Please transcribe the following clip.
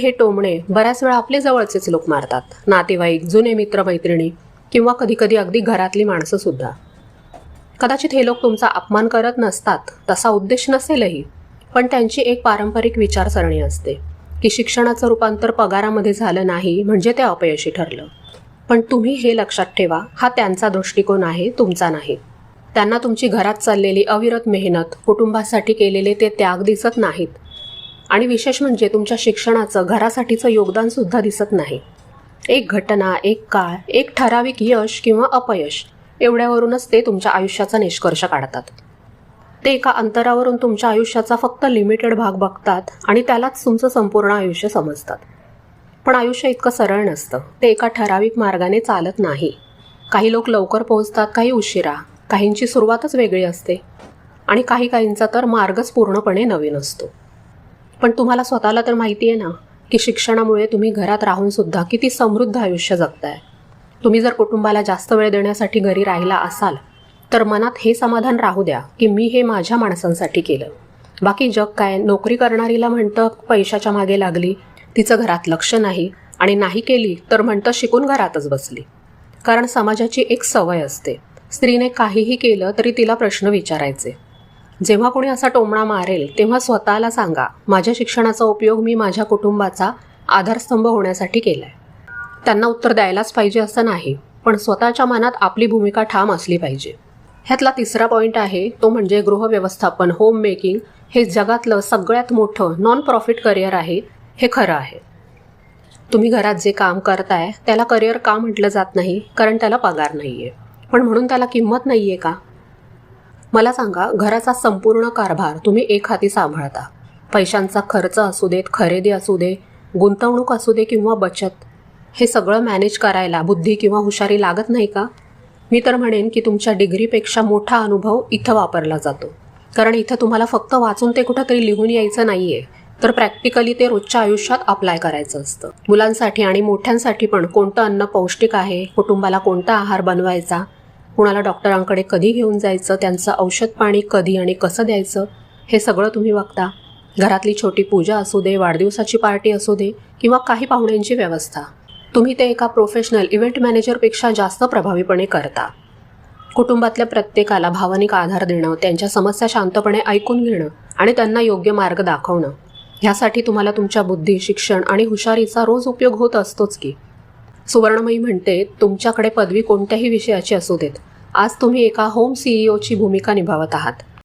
हे टोमणे बऱ्याच वेळा आपले जवळचेच लोक मारतात, नातेवाईक, जुने मित्र मैत्रिणी किंवा कधीकधी अगदी घरातली माणसं सुद्धा. कदाचित हे लोक तुमचा अपमान करत नसतात, तसा उद्देश नसेलही, पण त्यांची एक पारंपरिक विचारसरणी असते की शिक्षणाचं रूपांतर पगारामध्ये झालं नाही म्हणजे ते अपयशी ठरलं. पण तुम्ही हे लक्षात ठेवा, हा त्यांचा दृष्टिकोन आहे, तुमचा नाही. त्यांना तुमची घरात चाललेली अविरत मेहनत, कुटुंबासाठी केलेले ते त्याग दिसत नाहीत. आणि विशेष म्हणजे तुमच्या शिक्षणाचं घरासाठीचं योगदानसुद्धा दिसत नाही. एक घटना, एक काळ, एक ठराविक यश किंवा अपयश एवढ्यावरूनच ते तुमच्या आयुष्याचा निष्कर्ष काढतात. ते एका अंतरावरून तुमच्या आयुष्याचा फक्त लिमिटेड भाग बघतात आणि त्यालाच तुमचं संपूर्ण आयुष्य समजतात. पण आयुष्य इतकं सरळ नसतं. ते एका ठराविक मार्गाने चालत नाही. काही लोक लवकर पोहोचतात, काही उशिरा. काहींची सुरुवातच वेगळी असते आणि काहींचा तर मार्गच पूर्णपणे नवीन असतो. पण तुम्हाला स्वतःला तर माहिती आहे ना की शिक्षणामुळे तुम्ही घरात राहूनसुद्धा किती समृद्ध आयुष्य जगताय. तुम्ही जर कुटुंबाला जास्त वेळ देण्यासाठी घरी राहिला असाल तर मनात हे समाधान राहू द्या की मी हे माझ्या माणसांसाठी केलं. बाकी जग काय, नोकरी करणारीला म्हणतं पैशाच्या मागे लागली, तिचं घरात लक्ष नाही, आणि नाही केली तर म्हणतं शिकून घरातच बसली. कारण समाजाची एक सवय असते, स्त्रीने काहीही केलं तरी तिला प्रश्न विचारायचे. जेव्हा कोणी असा टोमणा मारेल तेव्हा स्वतःला सांगा, माझ्या शिक्षणाचा उपयोग मी माझ्या कुटुंबाचा आधारस्तंभ होण्यासाठी केलाय. त्यांना उत्तर द्यायलाच पाहिजे असं नाही, पण स्वतःच्या मनात आपली भूमिका ठाम असली पाहिजे. ह्यातला तिसरा पॉईंट आहे तो म्हणजे गृहव्यवस्थापन, होम मेकिंग हे जगातलं सगळ्यात मोठं नॉन प्रॉफिट करिअर आहे. हे खरं आहे. तुम्ही घरात जे काम करताय त्याला करिअर का म्हटलं जात नाही? कारण त्याला पगार नाही आहे. पण म्हणून त्याला किंमत नाही आहे का? मला सांगा, घराचा संपूर्ण कारभार तुम्ही एक हाती सांभाळता. पैशांचा खर्च असू देत, खरेदी असू दे, गुंतवणूक असू दे किंवा बचत, हे सगळं मॅनेज करायला बुद्धी किंवा हुशारी लागत नाही का? मी तर म्हणेन की तुमच्या डिग्रीपेक्षा मोठा अनुभव इथं वापरला जातो. कारण इथं तुम्हाला फक्त वाचून ते कुठंतरी लिहून यायचं नाही आहे, तर प्रॅक्टिकली ते रोजच्या आयुष्यात अप्लाय करायचं असतं. मुलांसाठी आणि मोठ्यांसाठी पण कोणतं अन्न पौष्टिक आहे, कुटुंबाला कोणता आहार बनवायचा, कुणाला डॉक्टरांकडे कधी घेऊन जायचं, त्यांचं औषध पाणी कधी आणि कसं द्यायचं, हे सगळं तुम्ही बघता. घरातली छोटी पूजा असू दे, वाढदिवसाची पार्टी असू दे किंवा काही पाहुण्यांची व्यवस्था, तुम्ही ते एका प्रोफेशनल इव्हेंट मॅनेजरपेक्षा जास्त प्रभावीपणे करता. कुटुंबातल्या प्रत्येकाला भावनिक आधार देणं, त्यांच्या समस्या शांतपणे ऐकून घेणं आणि त्यांना योग्य मार्ग दाखवणं, ह्यासाठी तुम्हाला तुमच्या बुद्धी, शिक्षण आणि हुशारीचा रोज उपयोग होत असतोच की. सुवर्णमयी म्हणते, तुमच्याकडे पदवी कोणत्याही विषयाची असू देत, आज तुम्ही एका होम सीईओची भूमिका निभावत आहात.